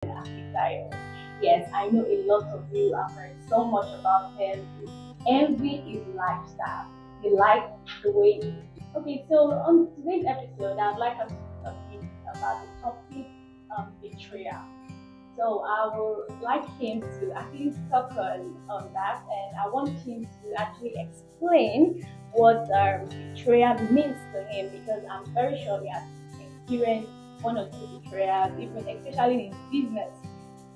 BETRAYAL. Yes, I know a lot of you have heard so much about him. Envy his lifestyle. He likes the way. Okay, so on today's episode, I'd like us to speak about the topic betrayal. So I would like him to actually talk on that, and I want him to actually explain what betrayal means to him because I'm very sure he has experienced one or two betrayals, even especially in business.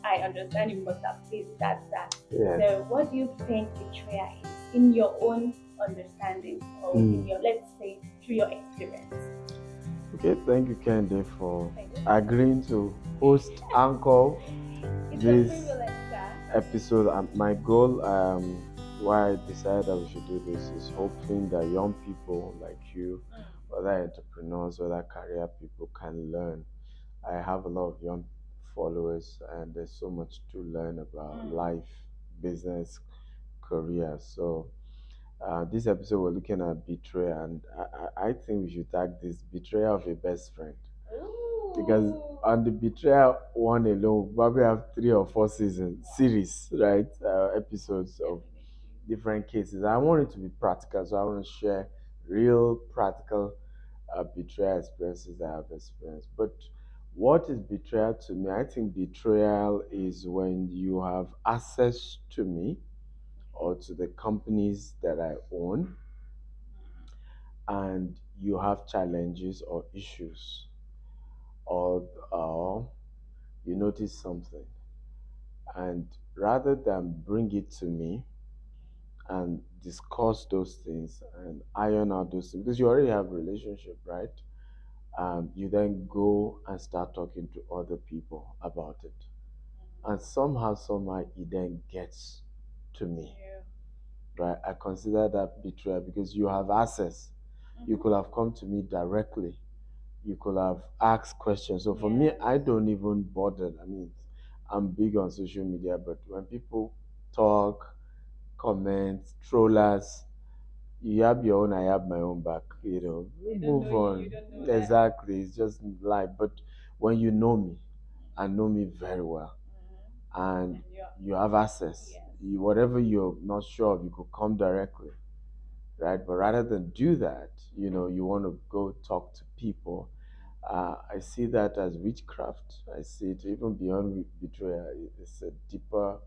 I understand you must have faced that. Yeah. So what do you think betrayal is in your own understanding or in your, let's say, through your experience? Okay, thank you, Kende, for Thank you. agreeing to host Anchor It's this a privilege, sir. episode. My goal, why I decided that we should do this, is hoping that young people like you, other entrepreneurs, other career people can learn. I have a lot of young followers, and there's so much to learn about life, business, career. So this episode we're looking at betrayal, and I think we should tag this betrayal of a best friend because on the betrayal one alone, we probably have 3 or 4 series, right? Episodes of different cases. I want it to be practical, so I want to share real practical betrayal experiences I have experienced. But what is betrayal to me? I think betrayal is when you have access to me or to the companies that I own, and you have challenges or issues, or you notice something, and rather than bring it to me and discuss those things and iron out those things, because you already have a relationship, right? You then go and start talking to other people about it, and somehow it then gets to me, right? I consider that betrayal because you have access. You could have come to me directly. You could have asked questions. So for me, I don't even bother. I mean, I'm big on social media, but when people talk, comment, trollers, you have your own, I have my own back. Move on. Exactly. It's just life. But when you know me and know me very well, and you have access, whatever you're not sure of, you could come directly, right? But rather than do that, you want to go talk to people. I see that as witchcraft. I see it even beyond betrayal. It's a deeper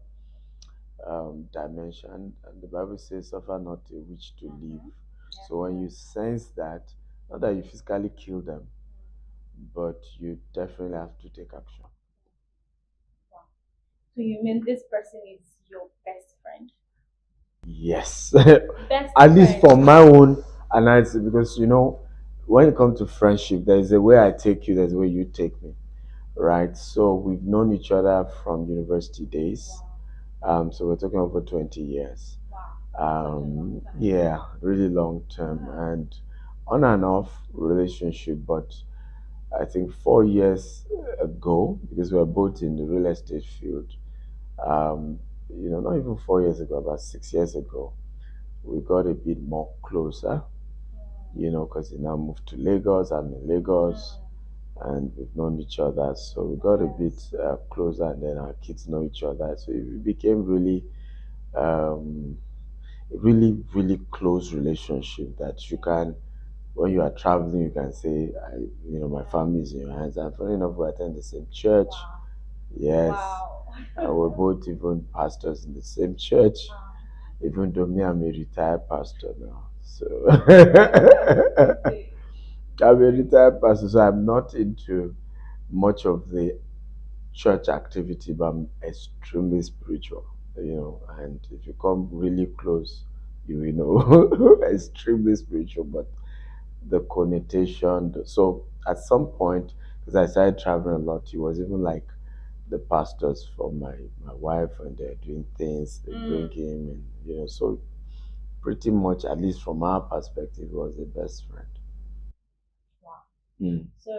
dimension, and the Bible says, "Suffer not a witch to live." So when you sense that, not that you physically kill them, but you definitely have to take action. So you mean this person is your best friend? Yes, Best at least friend. from my own analysis, because when it comes to friendship, there's a way I take you, there's a way you take me, right? So we've known each other from university days. So we're talking over 20 years. Yeah, really long term and on and off relationship. But I think 4 years ago, because we are both in the real estate field, um, not even 4 years ago, about 6 years ago, we got a bit more closer, because he now moved to Lagos, I'm in Lagos, and we've known each other. So we got a bit closer, and then our kids know each other. So it became um, really, really close relationship that you can, when you are traveling, you can say, my family is in your hands. And funny enough, we attend the same church. Yes. Wow. We're both even pastors in the same church, even though me, I'm a retired pastor now. So I'm a retired pastor, so I'm not into much of the church activity, but I'm extremely spiritual, and if you come really close, you will know extremely spiritual, but the connotation. So at some point, because I started traveling a lot, he was even like the pastors for my wife, and they're doing things, they bring him, and so pretty much, at least from our perspective, he was the best friend. Wow. Mm. So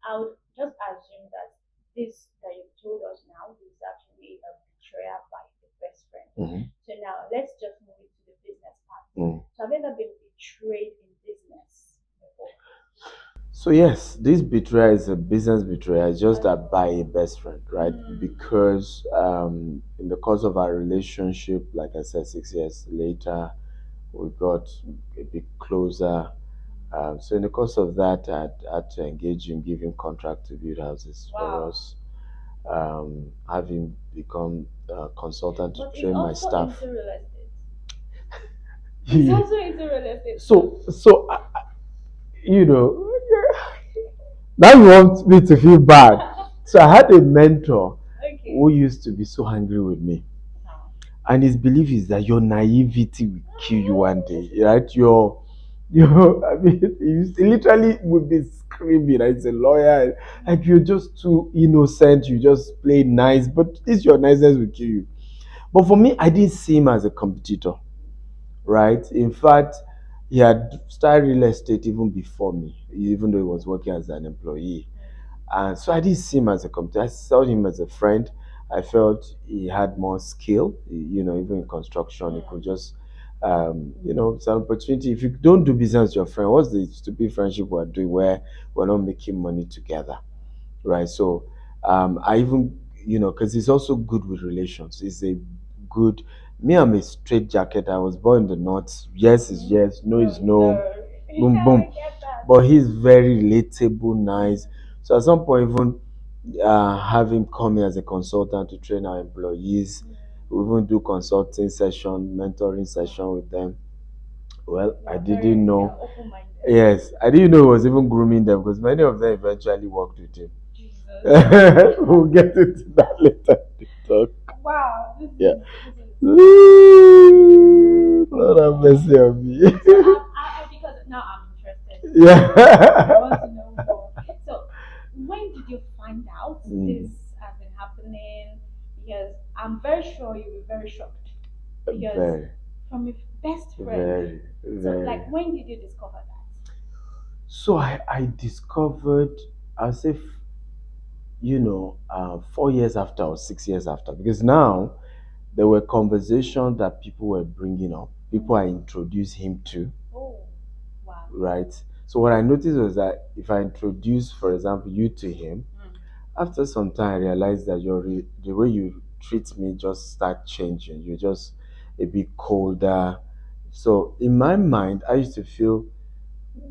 I would just assume that this that you told us now is actually a betrayal by the best friend. So now let's just move it to the business part. So have you ever been betrayed in business before? So yes, this betrayal is a business betrayal. It's just that by a best friend, right? right? Because in the course of our relationship, like I said, 6 years later, we got a bit closer. So in the course of that, I had to engage him, give him contract to build houses for Wow. us, have him become a consultant to But it's train my also staff. into real estate. It's also into real estate. You know, now you want me to feel bad. So I had a mentor Okay. who used to be so angry with me. Wow. And his belief is that your naivety will kill you one day, right? Your, I mean, he literally would be screaming. Right? He's a lawyer, like you're just too innocent. You just play nice, but this your niceness will kill you. But for me, I didn't see him as a competitor, right? In fact, he had started real estate even before me, even though he was working as an employee. And so I didn't see him as a competitor. I saw him as a friend. I felt he had more skill, even in construction. He could just, it's an opportunity. If you don't do business with your friend, what's the stupid friendship we're doing where we're not making money together, right? So I even, because he's also good with relations. He's a good, me, I'm a straight jacket. I was born in the north. Yes is yes, no is no, boom, Yeah, I boom. get that. But he's very relatable, nice. So at some point, even have him come here as a consultant to train our employees. We even do consulting session, mentoring session with them. Well, I didn't know. Open-minded. Yes, I didn't know he was even grooming them because many of them eventually worked with him. Jesus. We'll get into that later. Talk. Wow. Yeah. This is Lord have mercy on me. so because now I'm interested. Yeah. I want to know more. So, when did you find out this has been happening? Because I'm very sure you were very shocked. Because Very, from your best friend. very, So, very. like, when did you discover that? So I discovered, I'll say, 4 years after or 6 years after, because now there were conversations that people were bringing up, people I introduced him to, Oh, wow. right? So what I noticed was that if I introduce, for example, you to him, after some time I realized that the way you treat me just start changing. You're just a bit colder. So in my mind, I used to feel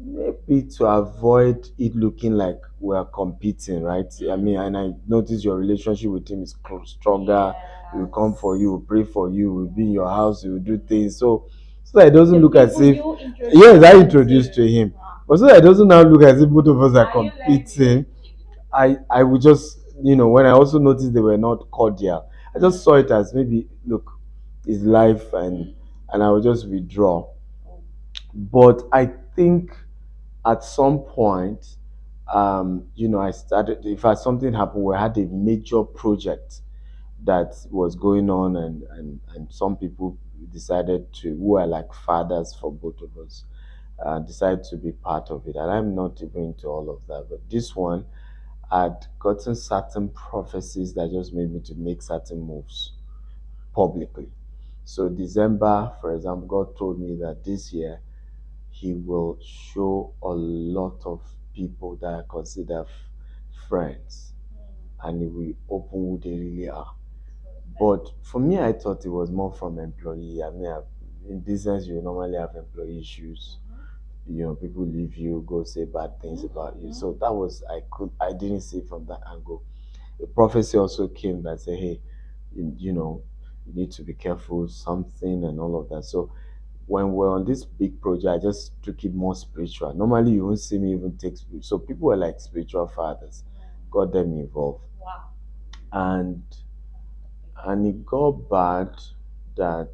maybe to avoid it looking like we're competing, right? I mean, and I notice your relationship with him is stronger. He will come for you, will pray for you, will be in your house, he will do things. So that it doesn't The look as people if, you introduced yes, I him introduced to to. him. Wow. But so that it doesn't now look as if both of us are Are you competing, learning? I would just, when I also noticed they were not cordial, I just saw it as maybe, look, it's life, and I would just withdraw. But I think at some point, I started, in fact, something happened where I had a major project that was going on, and some people decided to, who are like fathers for both of us, decided to be part of it. And I'm not even into all of that. But this one, I'd gotten certain prophecies that just made me to make certain moves publicly. So December, for example, God told me that this year he will show a lot of people that I consider friends, and he will open who they really are. But for me, I thought it was more from employee. I mean, in business, you normally have employee issues. People leave you, go say bad things about you. So that was, I didn't see it from that angle. The prophecy also came that said, hey, you need to be careful, something and all of that. So when we're on this big project, I just took it more spiritual. Normally, you won't see me even take so people were like spiritual fathers, got them involved, Wow. and it got bad that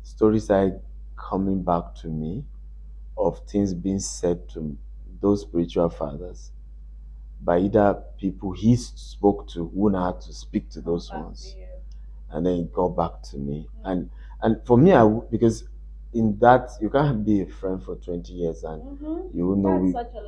stories started coming back to me of things being said to those spiritual fathers by either people he spoke to who now had to speak to those ones, and then it got back to me. And for me, because in that you can't be a friend for 20 years and you will know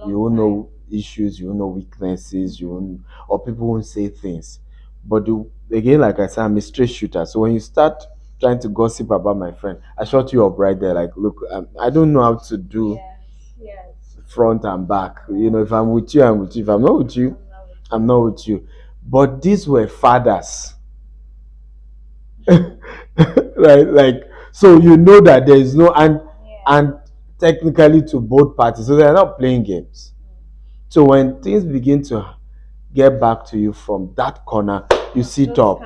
you will know issues, you will know weaknesses, you will, or people won't say things. But again, like I said, I'm a straight shooter. So when you start trying to gossip about my friend, I shut you up right there. Like, look, I don't know how to do Yes. front and back. If I'm with you, I'm with you. If I'm not with you, I'm not with you. But these were fathers, right? Like, so you know that there is no, and technically to both parties, so they are not playing games. So when things begin to get back to you from that corner, you sit up.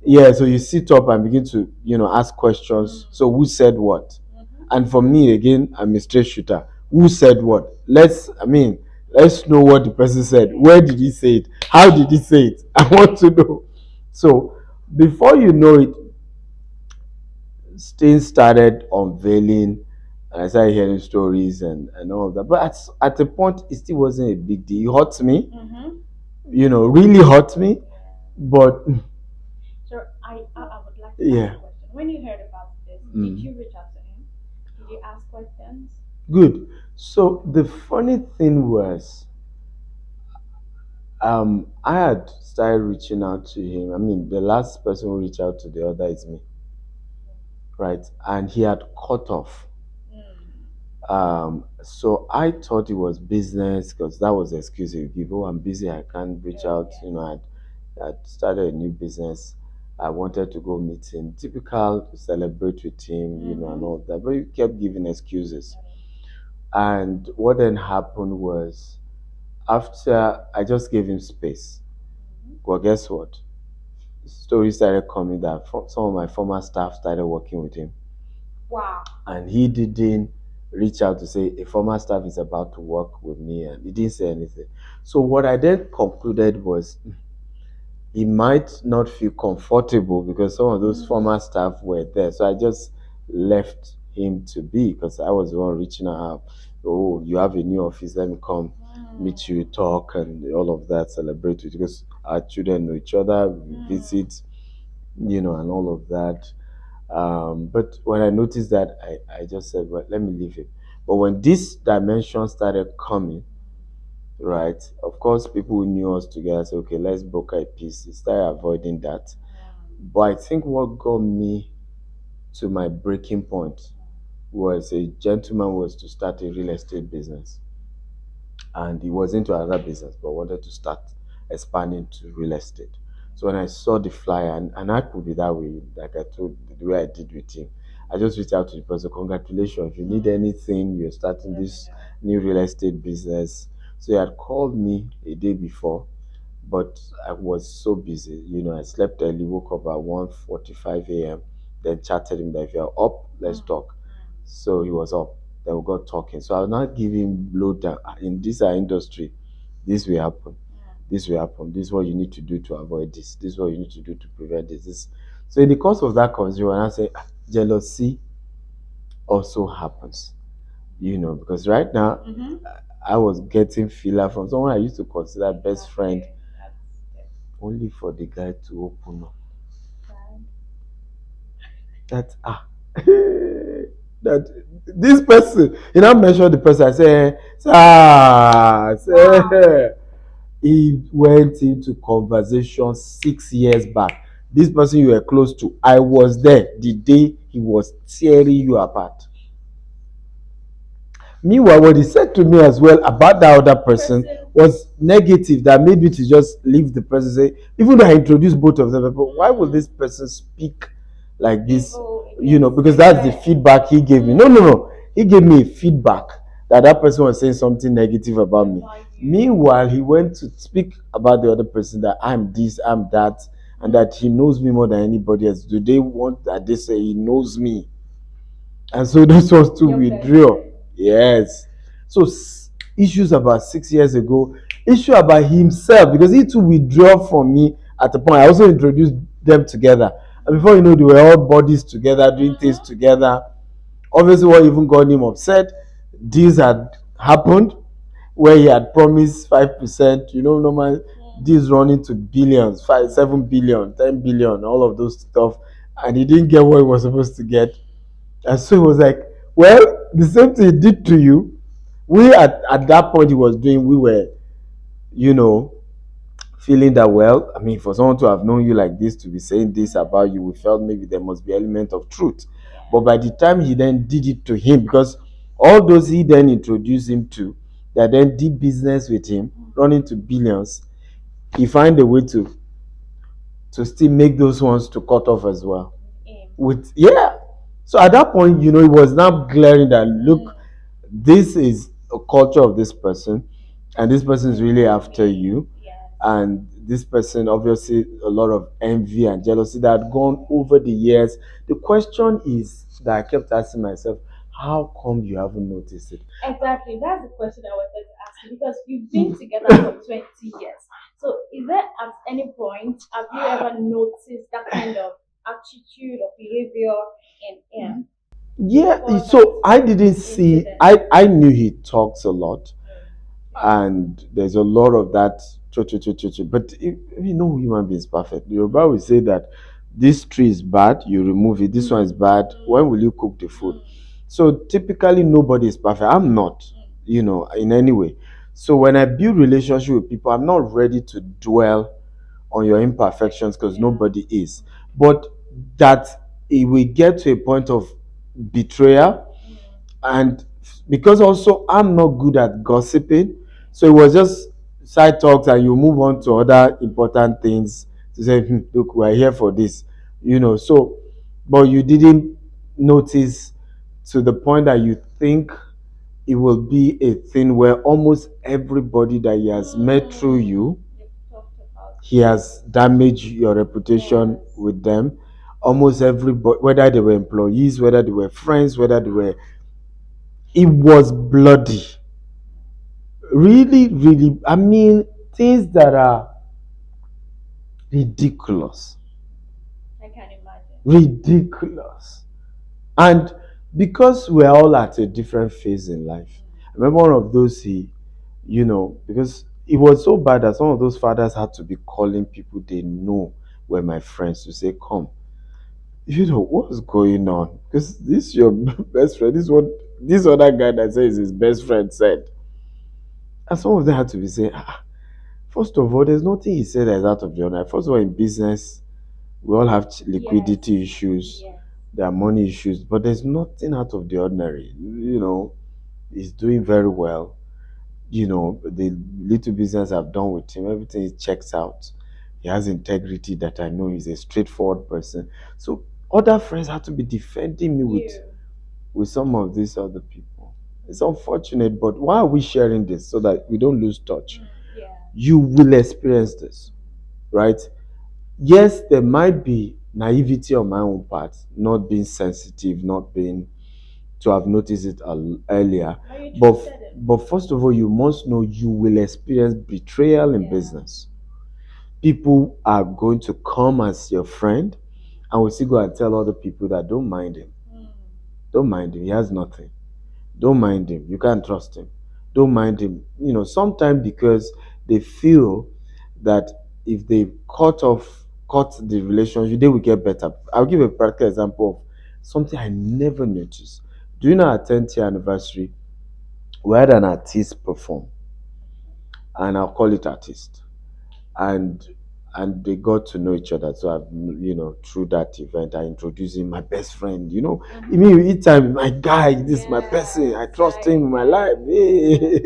Yeah, so you sit up and begin to, ask questions. So who said what? And for me, again, I'm a straight shooter. Who said what? Let's know what the person said. Where did he say it? How did he say it? I want to know. So before you know it, things started unveiling, and I started hearing stories and all of that. But at a point, it still wasn't a big deal. It hurt me, really hurt me. But So I would like to ask yeah, a question. When you heard about this, did you reach out to him? Did you ask questions? good. So the funny thing was, I had started reaching out to him. I mean, the last person who reached out to the other is me, right? And he had cut off. So I thought it was business because that was the excuse he would give. Oh, I'm busy. I can't reach out. I'd started a new business. I wanted to go meet him. Typical to celebrate with him, and all that. But he kept giving excuses. And what then happened was, after I just gave him space. Well, guess what? Stories started coming that some of my former staff started working with him. Wow. And he didn't reach out to say a former staff is about to work with me, and he didn't say anything. So what I then concluded was he might not feel comfortable because some of those former staff were there. So I just left him to be because I was the one reaching out. Oh, you have a new office, let me come meet you, talk, and all of that, celebrate with you because our children know each other, we visit, and all of that. But when I noticed that, I just said, well, let me leave it. But when this dimension started coming, right, of course, people who knew us together said, okay, let's book a piece. They started avoiding that. But I think what got me to my breaking point was a gentleman was to start a real estate business. And he was into another business, but wanted to start expanding to real estate. So when I saw the flyer, and I could be that way, like I told the way I did with him, I just reached out to the person, congratulations, if you need anything, you're starting this new real estate business. So he had called me a day before, but I was so busy. I slept early, woke up at 1:45 a.m., then chatted him that if you're up, let's talk. So he was up. Then we got talking. So I was not giving load down. In this our industry, this will happen. This will happen. This is what you need to do to avoid this. This is what you need to do to prevent this. So in the course of that conversation, I say jealousy also happens. Because right now I was getting filler from someone I used to consider best friend, only for the guy to open up. That that this person, mentioned the person. I say, say, he went into conversation 6 years back. This person you were close to, I was there the day he was tearing you apart. Meanwhile, what he said to me as well about that other person was negative, that made me to just leave the person. Say, even though I introduced both of them, but why would this person speak like this? Because that's the feedback he gave me. No, no, no. He gave me feedback that that person was saying something negative about me. Meanwhile, he went to speak about the other person that I'm this, I'm that, and that he knows me more than anybody else. Do they want that they say he knows me? And so this was to withdraw. Yes. So issues about 6 years ago, issue about himself because he too withdraw from me at a point. I also introduced them together. And before you know, they were all bodies together, doing things together. Obviously, what even got him upset, deals had happened where he had promised 5%, normal deals running to billions, 5, 7 billion, 10 billion, all of those stuff. And he didn't get what he was supposed to get. And so he was like, well, the same thing he did to you. We at that point he was doing, we were, you know, feeling that, well, I mean, for someone to have known you like this, to be saying this about you, we felt maybe there must be element of truth. But by the time he then did it to him, because all those he then introduced him to, that then did business with him, running to billions, he find a way to still make those ones to cut off as well. Aim. With yeah. So at that point, it was now glaring that look, this is a culture of this person, and this person is really after you, Yes. and this person obviously a lot of envy and jealousy that had gone over the years. The question is that I kept asking myself, how come you haven't noticed it? Exactly. That's the question I wanted to ask you because you've been together for 20 years. So, is there at any point have you ever noticed that kind of attitude or behavior in him Yeah, before so that I didn't see. incident? I knew he talks a lot, Okay. and there's a lot of that. But no human being is perfect. Yoruba will say that this tree is bad, you remove it. This one is bad. When will you cook the food? So typically, nobody is perfect. I'm not, in any way. So when I build relationship with people, I'm not ready to dwell on your imperfections because nobody is. But that it will get to a point of betrayal, and because also I'm not good at gossiping, so it was just side talks and you move on to other important things to say, look, we're here for this, so but you didn't notice to the point that you think it will be a thing where almost everybody that he has met through you, You've talked about he has damaged your reputation with them. Almost everybody, whether they were employees, whether they were friends, whether they were, it was bloody. Really, really, I mean, things that are ridiculous. I can imagine. Ridiculous. And because we're all at a different phase in life, I remember one of those because it was so bad that some of those fathers had to be calling people they know were my friends to say, come, what's going on? Because this your best friend, this what this other guy that says his best friend said. And some of them had to be saying, first of all, there's nothing he said that is out of the ordinary. First of all, in business, we all have liquidity issues, Yes. there are money issues, but there's nothing out of the ordinary. He's doing very well. The little business I've done with him, everything checks out. He has integrity that I know he's a straightforward person. So other friends have to be defending me with some of these other people. It's unfortunate, but why are we sharing this so that we don't lose touch? Yeah. You will experience this, right? Yes, there might be naivety on my own part, not being sensitive, not being to have noticed it earlier. But first of all, you must know you will experience betrayal in business. People are going to come as your friend and will still go and tell other people that don't mind him. Don't mind him. He has nothing. Don't mind him. You can't trust him. Don't mind him. Sometimes because they feel that if they cut the relationship, they will get better. I'll give a practical example of something I never noticed. During our 10th year anniversary, we had an artist perform, and I'll call it artist. And they got to know each other. So through that event, I introduced him my best friend. Even each time, my guy, this is my person. I trust him in my life. Hey.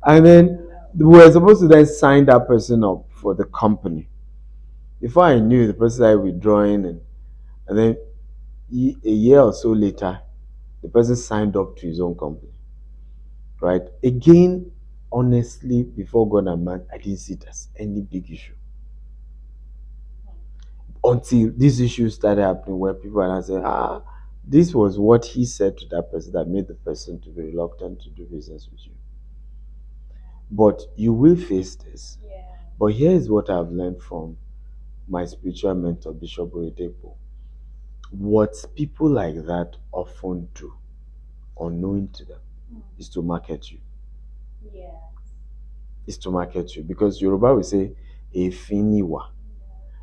And then we were supposed to then sign that person up for the company. Before I knew, the person started withdrawing, and then a year or so later, the person signed up to his own company. Right? Again, honestly, before God and man, I didn't see it as any big issue. Until these issues started happening where people are now saying, this was what he said to that person that made the person to be reluctant to do business with you. But you will face this. Yeah. But here is what I've learned from my spiritual mentor, Bishop Oyedepo. What people like that often do, unknowing to them, is to market you. Yeah. Is to market you. Because Yoruba will say, Efiniwa.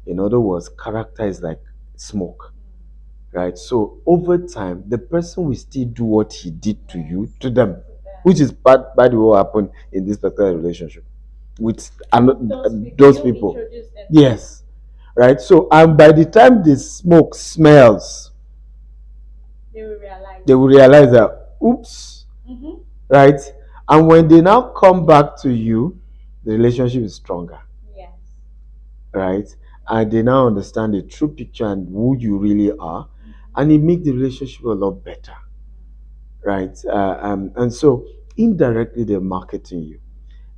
In other words, character is like smoke. Right? So over time, the person will still do what he did to you, to them, which is part, by the way, what happened in this particular relationship with those people. Yes. Right? So, and by the time the smoke smells, they will realize that, oops, right? And when they now come back to you, the relationship is stronger. right? And they now understand the true picture and who you really are, and it makes the relationship a lot better, right? And so indirectly they're marketing you.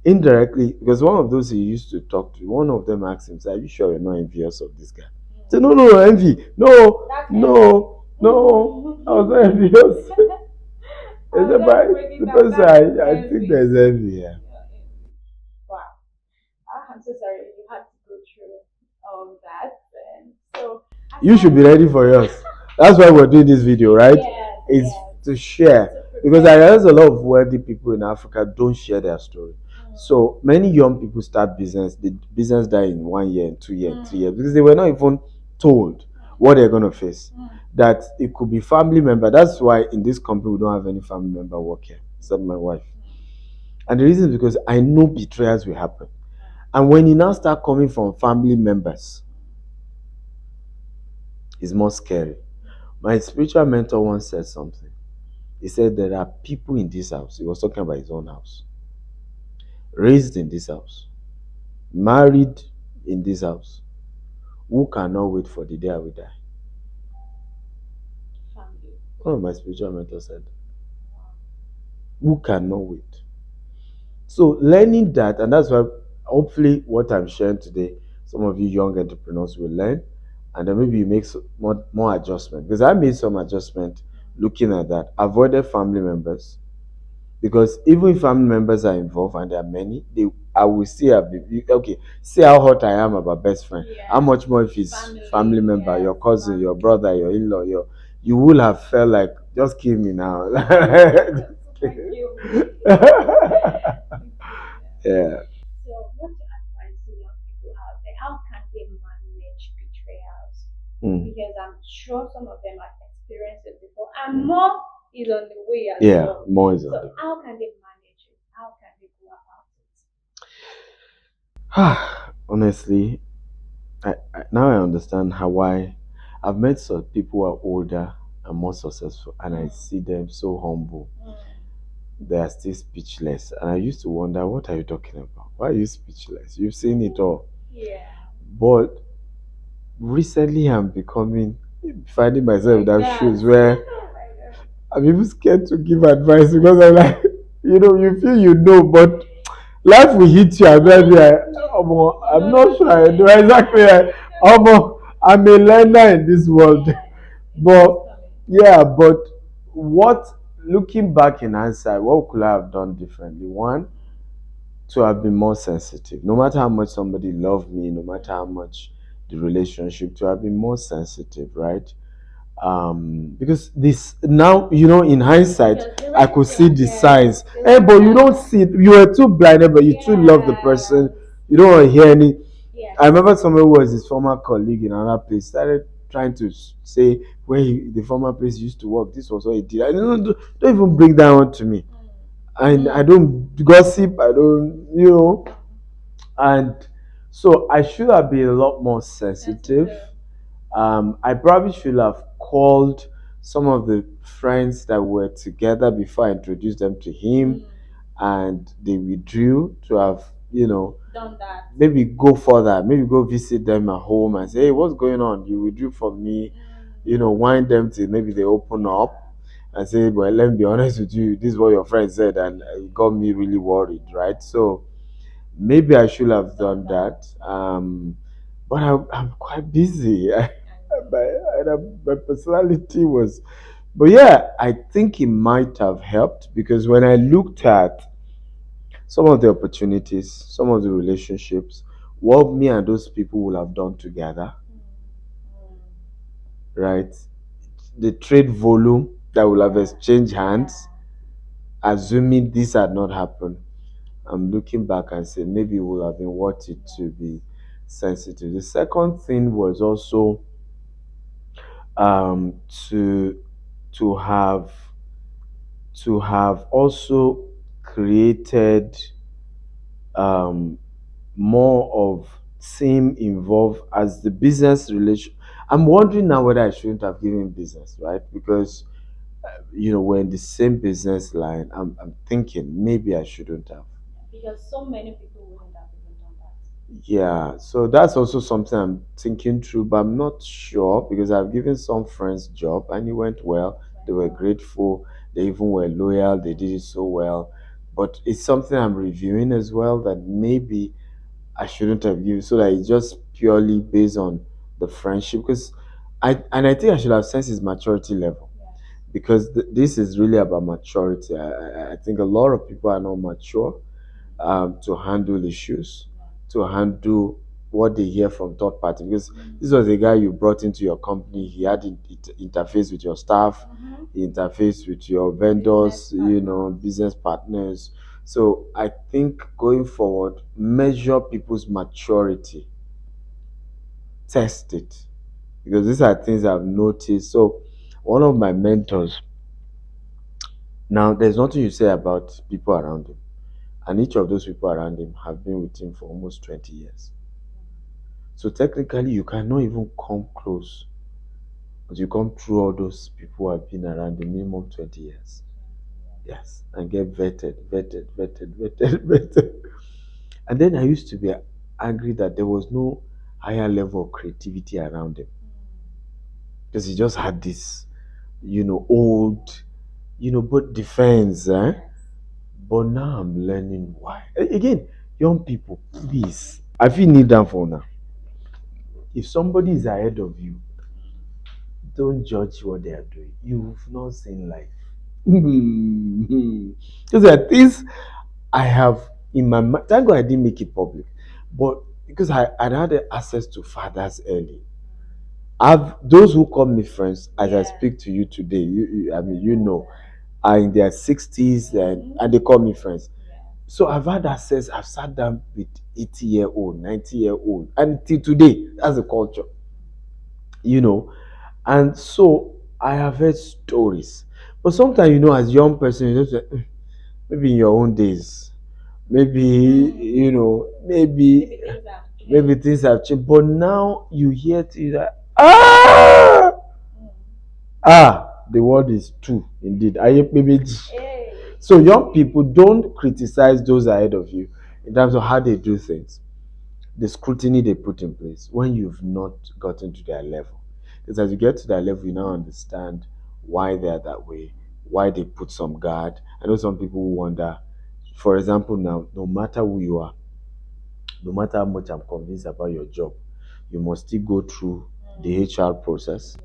Indirectly, because one of those he used to talk to, one of them asked him, "Are you sure you're not envious of this guy?" He said, "No, no, no, envy. No, That's no, no. I was not envious." He I'm said, just "But breaking the that person, down to I think envy. there's envy here." Wow. I'm so sorry you had to go through all of that. And so, You should aside, be ready for yours. That's why we're doing this video, right? yes, It's yes, to share. to Because I prepare. realize a lot of wealthy people in Africa don't share their story. Mm, So many young people start business. The business die in 1 year, in 2 years, 3 years, mm, because they were not even told what they're gonna face. That it could be family member. That's why in this company we don't have any family member work here, except my wife. And the reason is because I know betrayals will happen. And when you now start coming from family members, it's more scary. My spiritual mentor once said something. He said there are people in this house. He was talking about his own house, raised in this house, married in this house, who cannot wait for the day I will die. family. One of my spiritual mentors said, who cannot wait? So learning that, and that's why hopefully what I'm sharing today, some of you young entrepreneurs will learn, and then maybe you make more adjustment. Because I made some adjustment looking at that. Avoided family members, because even if family members are involved and there are many, I will still have okay. See how hot I am about best friend. How Yeah, much more if it's family family. member, Yes, your cousin, your family. brother, your in-law, you will have felt like just kill me now. Super kill me. Yeah. So, what to advise to young people out there? How can they manage betrayals? Mm. Because I'm sure some of them have experienced it before, and more is on the way as Yeah, well. more is on So, the how can they manage it? How can they go about honestly, now I understand how why I've met some people who are older and more successful, and I see them so humble. it? They are still speechless. And I used to wonder, what are you talking about? Why are you speechless? You've seen it all. Yeah, But recently, I'm finding myself in like that that. shoes where Oh my God. I'm even scared to give advice because I'm like, you feel but life will hit you and maybe You I'm don't not know sure the I know exactly. I'm a learner in this world. yeah, it's But just coming. yeah, but what looking back in hindsight, what could I have done differently? One, to have been more sensitive. No matter how much somebody loved me, no matter how much the relationship, to have been more sensitive, right? Because this now, in hindsight, Because they I were could see there, the yes, signs. they Eh, were but you there. don't see it. You were too blinded, but you too love the person. Yes, You don't want to hear any. yes. I remember someone who was his former colleague in another place started trying to say where the former place used to work. This was what he did. I don't even bring that on to me. And I don't gossip. I don't, and so I should have been a lot more sensitive. Sensitive. I probably should have called some of the friends that were together before I introduced them to him, and they withdrew to have, Done that. maybe go further, maybe go visit them at home and say, "Hey, what's going on? You withdrew from me," wind them till maybe they open up and say, "Well, let me be honest with you. This is what your friend said, and it got me really worried, right?" So maybe I should have Done done that. that. But I'm quite busy. My personality was, but yeah, I think it might have helped because when I looked at some of the opportunities, some of the relationships, what me and those people would have done together, right? The trade volume that will have exchanged hands, assuming this had not happened, I'm looking back and say maybe it would have been worth it to be sensitive. The second thing was also um, to to have also created um, more of team involved as the business relation. I'm wondering now whether I shouldn't have given business, right? Because we're in the same business line. I'm thinking maybe I shouldn't have. Because so many people wouldn't have even done that. Yeah, so that's also something I'm thinking through, but I'm not sure because I've given some friends job and it went well. They were grateful. They even were loyal. They did it so well. But it's something I'm reviewing as well that maybe I shouldn't have used so that it's just purely based on the friendship because I think I should have sensed his maturity level because this is really about maturity. I think a lot of people are not mature to handle issues, to handle what they hear from third party. Because this was a guy you brought into your company. He had interface with your staff, he interface with your vendors, business partners. So I think going forward, measure people's maturity, test it, because these are things I've noticed. So one of my mentors, now there's nothing you say about people around him, and each of those people around him have been with him for almost 20 years. So technically, you cannot even come close, but you come through all those people who have been around the minimum 20 years. Yes, and get vetted, vetted. And then I used to be angry that there was no higher level of creativity around him because he just had this, old, but defense, eh? But now I'm learning why. Again, young people, please, I feel kneel down for now. If somebody is ahead of you, don't judge what they are doing. You've not seen life. Because there are things I have in my mind. Thank God I didn't make it public. But because I had access to fathers early. I've those who call me friends as I speak to you today, I mean, are in their 60s and they call me friends. So I've had access, I've sat down with 80-year-old, 90-year-old, and till today, that's the culture, you know. And so I have heard stories. But sometimes, as a young person, you just say, maybe in your own days, maybe, maybe things have changed. But now you hear things like, the word is true indeed. Maybe. So young people don't criticize those ahead of you in terms of how they do things, the scrutiny they put in place when you've not gotten to their level. Because as you get to that level, you now understand why they're that way, why they put some guard. I know some people who wonder, for example, now, no matter who you are, no matter how much I'm convinced about your job, you must still go through the HR process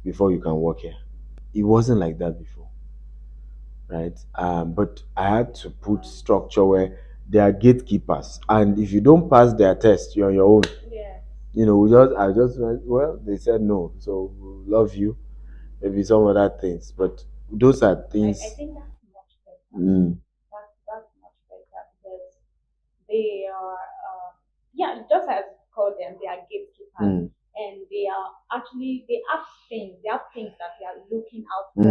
before you can work here. It wasn't like that before, right? But I had to put structure where they are gatekeepers, and if you don't pass their test, you're on your own. I just went, well, they said no, so we love you, maybe some other things, but those are things. I think that's much better. That's much better because they are, yeah, just as you call them, they are gatekeepers, and they are actually they have things that they are looking out for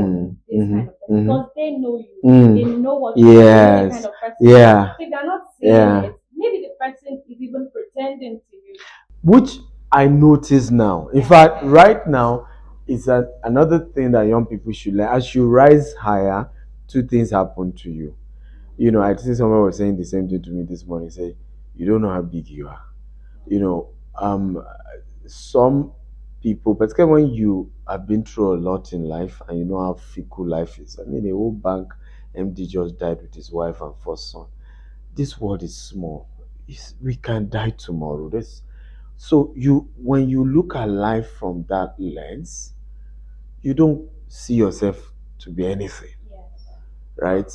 this kind of person because they know you, they know what you are, they know the kind of person. Yeah. So if they're not saying it, maybe the person is even pretending to you. Which I notice now. In fact, right now, it's another thing that young people should learn. As you rise higher, two things happen to you. I think someone was saying the same thing to me this morning. Say, you don't know how big you are. You know, some people, particularly when you have been through a lot in life and you know how fickle life is. I mean, a whole bank MD just died with his wife and first son. This world is small. We can die tomorrow. So when you look at life from that lens, you don't see yourself to be anything, right?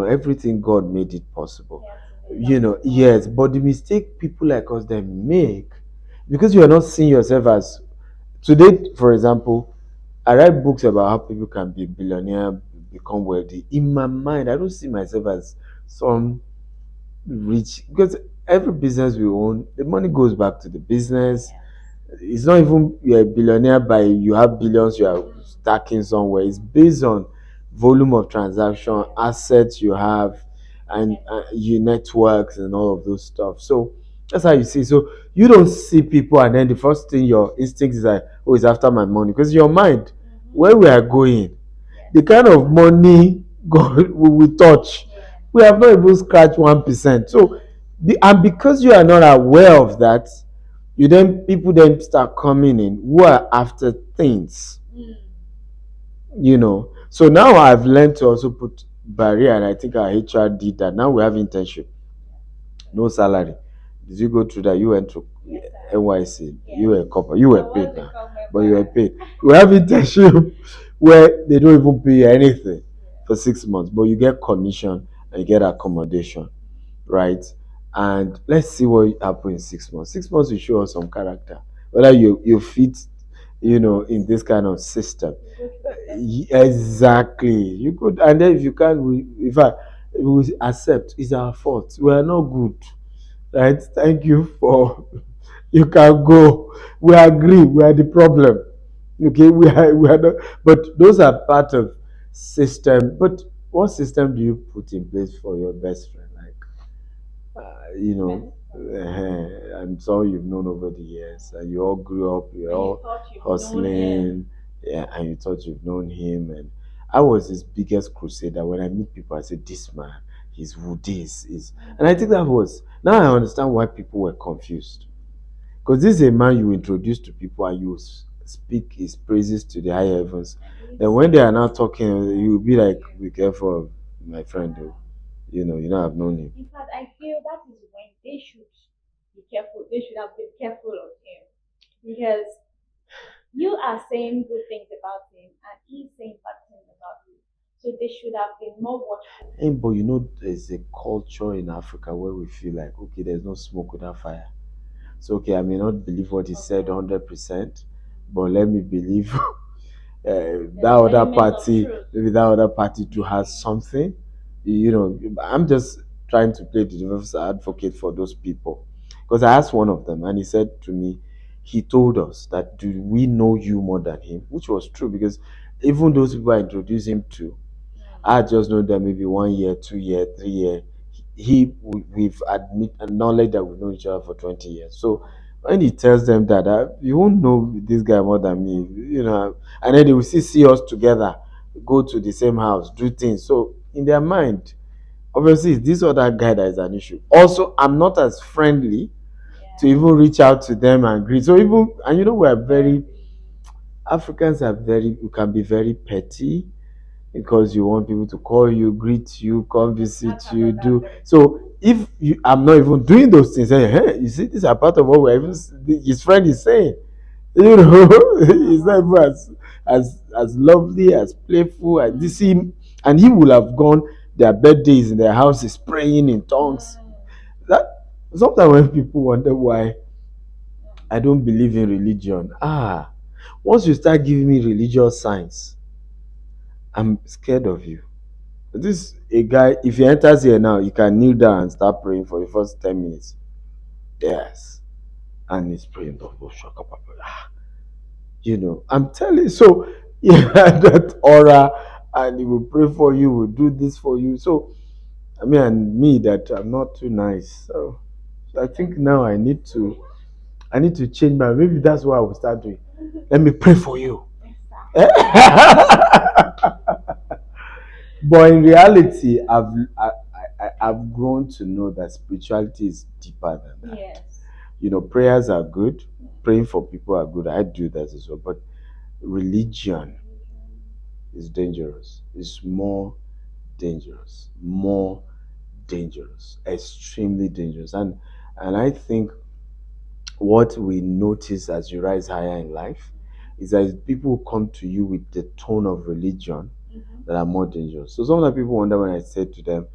Everything God made it possible. Yes, but the mistake people like us then make, because you are not seeing yourself as today, for example, I write books about how people can be billionaire, become wealthy. In my mind, I don't see myself as some rich because every business we own, the money goes back to the business. It's not even you're a billionaire by you have billions you are stacking somewhere. It's based on volume of transaction, assets you have, and your networks and all of those stuff. So that's how you see. So you don't see people, and then the first thing your instinct is like, oh, it's after my money, because your mind, where we are going, the kind of money God we will touch, we have not even scratched 1%. So And because you are not aware of that, you then people then start coming in who are after things, So now I've learned to also put barrier, and I think our HR did that. Now we have internship, no salary. Did you go through that? You went to NYC, you were a couple, you were paid now, but you were paid. We have internship where they don't even pay you anything for 6 months, but you get commission and you get accommodation, right? And let's see what happens in 6 months. 6 months will show us some character, whether you fit, in this kind of system. Exactly. You could, and then if you can't, in fact, we will accept it's our fault. We are not good, right? Thank you for. You can go. We agree. We are the problem. Okay, we are not. But those are part of system. But what system do you put in place for your best friend? Like, and so you've known over the years, and you all grew up, you're all hustling, yeah, and you thought you've known him. And I was his biggest crusader. When I meet people, I say, "This man, he's who this is," and I think that was now I understand why people were confused, because this is a man you introduce to people and you speak his praises to the high heavens. Then when they are now talking, you'll be like, "Be careful, my friend, though. I've known him." In fact, I feel that is when they should be careful. They should have been careful of him because you are saying good things about him and he's saying bad things about you. So they should have been more watchful. But there's a culture in Africa where we feel like, okay, there's no smoke without fire. So, okay, I may not believe what he said 100%, but let me believe that other party, maybe that other party too has something. I'm just trying to play the devil's advocate for those people. Because I asked one of them, and he said to me, he told us that, do we know you more than him? Which was true, because even those people I introduced him to, I just know that maybe 1 year, 2 year, 3 year. We've acknowledged that we've known each other for 20 years. So when he tells them that, you won't know this guy more than me, and then they will still see us together, go to the same house, do things. So in their mind, obviously, it's this other guy that is an issue. Also, I'm not as friendly to even reach out to them and greet. So even, and we're very Africans are very, you can be very petty because you want people to call you, greet you, come visit you, do. So if I'm not even doing those things, hey, you see, these are part of what we're even his friend is saying. He's not even as lovely, as playful as this him, and he will have gone their birthdays in their houses praying in tongues. That sometimes when people wonder why I don't believe in religion, once you start giving me religious signs, I'm scared of you. This a guy, if he enters here now, he can kneel down and start praying for the first 10 minutes. Yes. And he's praying. I'm telling you, so yeah, that aura, and he will pray for you, will do this for you. So I mean, and me that I'm not too nice. So I think now I need to change my, maybe that's what I will start doing. Let me pray for you. But in reality, I've grown to know that spirituality is deeper than that. Yes. Prayers are good, praying for people are good. I do that as well. But religion is dangerous. It's more dangerous, extremely dangerous. And I think what we notice as you rise higher in life is that people come to you with the tone of religion that are more dangerous. So sometimes people wonder when I say to them,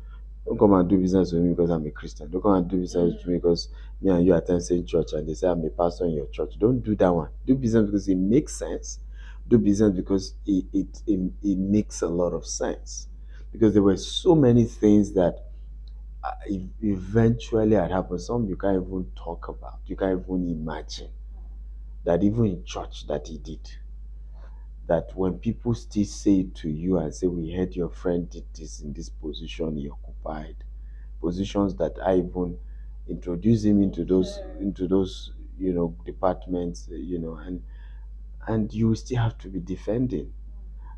don't come and do business with me because I'm a Christian. Don't come and do business with me because me and you attend same church and they say I'm a pastor in your church. Don't do that one. Do business because it makes sense. Do business because it makes a lot of sense. Because there were so many things that eventually had happened. Some you can't even talk about. You can't even imagine that even in church that he did. That when people still say to you and say, we heard your friend did this in this position he occupied, positions that I even introduced him into those departments, and you still have to be defending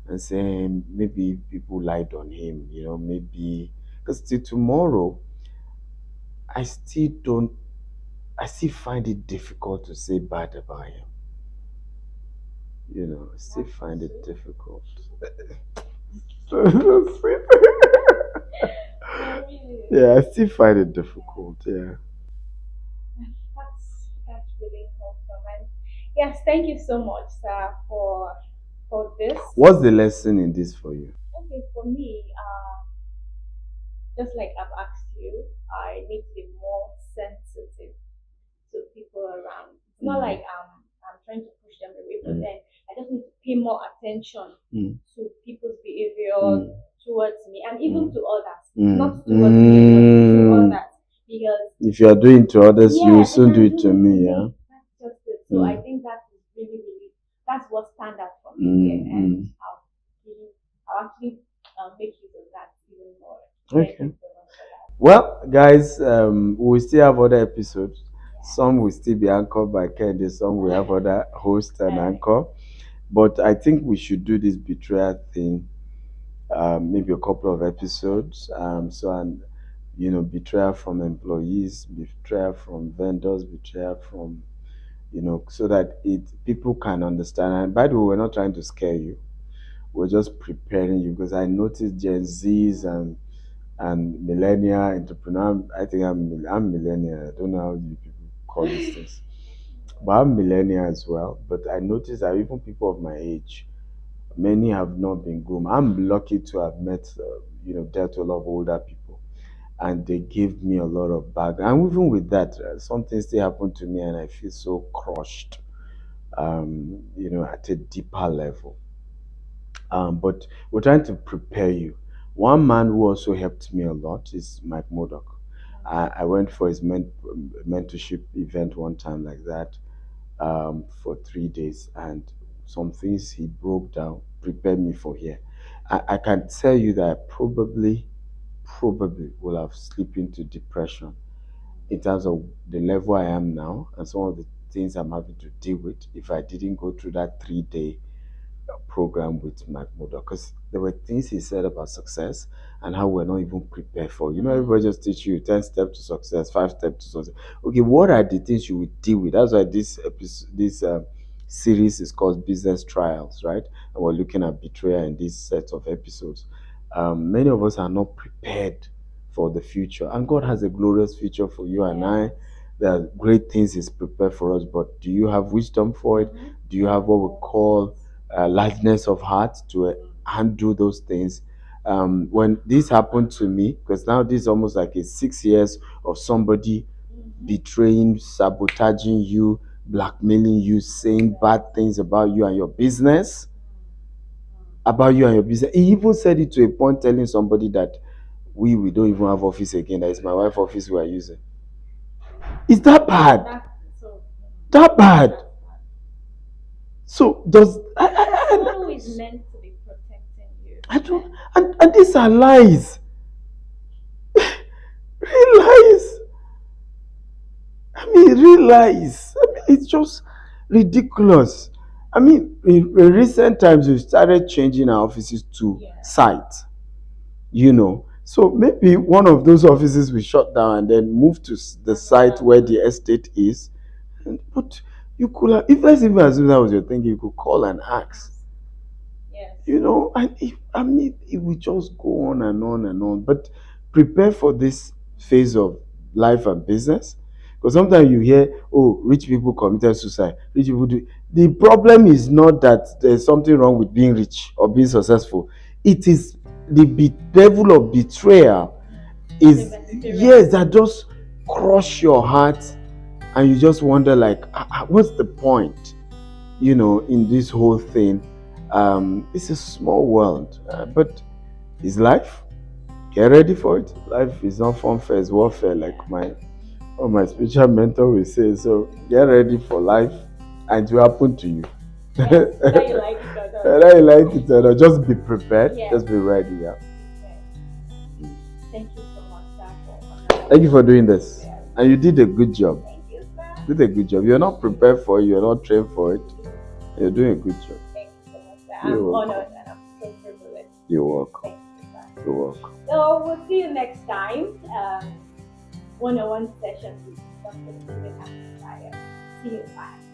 and saying maybe people lied on him, maybe because till tomorrow I still don't. I still find it difficult to say bad about him. I still That's find it so difficult. Oh, really? Yeah, I still find it difficult. Yeah. That's really wholesome. And yes, thank you so much, sir, for this. What's the lesson in this for you? Okay, for me, just like I've asked you, I need to be more sensitive to people around. It's not like I'm trying to push them away, but then I just need to pay more attention Mm. to people's behavior Mm. towards me and even to others. Mm. Not towards me, but to Mm. others. Because If you are doing to others, you will yeah, they soon do can it do to it to me. Yeah. me. That's just it. So I Mm. think that is really, really that's what stands out for me here, and Mm. I'll actually make use of that even more. Thank Okay. you so much for that. Well, guys, we still have other episodes. Yeah. Some will still be anchored by Kennedy, some will have other host and Uh, anchor. But I think we should do this betrayal thing, maybe a couple of episodes. Betrayal from employees, betrayal from vendors, betrayal from, so that people can understand. And by the way, we're not trying to scare you. We're just preparing you because I noticed Gen Zs and millennial entrepreneur. I think I'm millennial. I don't know how you people call these things, but I'm millennial as well. But I noticed that even people of my age, many have not been groomed. I'm lucky to have met, dealt with a lot of older people, and they gave me a lot of background. And even with that, something still happened to me, and I feel so crushed. At a deeper level. But we're trying to prepare you. One man who also helped me a lot is Mike Modoc. I went for his mentorship event one time like that, for 3 days, and some things he broke down, prepared me for here. I can tell you that I probably will have slipped into depression in terms of the level I am now and some of the things I'm having to deal with if I didn't go through that 3 day program with Mike Murdoch, because there were things he said about success and how we're not even prepared for. Everybody just teach you 10 steps to success, 5 steps to success. Okay, what are the things you would deal with? That's why this series is called Business Trials, right? And we're looking at betrayal in this set of episodes. Many of us are not prepared for the future, and God has a glorious future for you and I. There are great things He's prepared for us, but do you have wisdom for it? Do you have what we call lightness of heart to handle those things? When this happened to me, because now this is almost like a 6 years of somebody betraying, sabotaging you, blackmailing you, saying bad things about you and your business. About you and your business. He even said it to a point telling somebody that we don't even have office again, that it's my wife's office we are using. Is that bad? so That bad? So does someone who is meant to be protecting you. I don't, and these are lies. Real lies. I mean, real lies. I mean, it's just ridiculous. I mean, in recent times, we've started changing our offices to site. So maybe one of those offices we shut down and then move to the site where the estate is. But you could have, if let's even assume that was your thinking, you could call and ask. Yes. And it will just go on and on and on. But prepare for this phase of life and business. Because sometimes you hear, oh, rich people committed suicide. Rich people do. The problem is not that there's something wrong with being rich or being successful. It is the level of betrayal is, yes, that just crush your heart, and you just wonder, like, what's the point? In this whole thing. It's a small world, but it's life. Get ready for it. Life is not fun, fair, it's warfare, like my spiritual mentor will say. So get ready for life, and it will happen to you. Yes, whether you like it or not. Whether you like it or not, just be prepared. Yes. Just be ready. Yeah. Yes. Thank you so much, sir. Thank you for doing this, and you did a good job. Thank you, sir. You did a good job. You're not prepared for it. You're not trained for it. You're doing a good job. Thank you so much, sir. I'm honored and I'm so privileged. You're welcome. Thank you, sir. You're welcome. So we'll see you next time. one-on-one session with Dr. Steven at Betrayal. See you. Bye.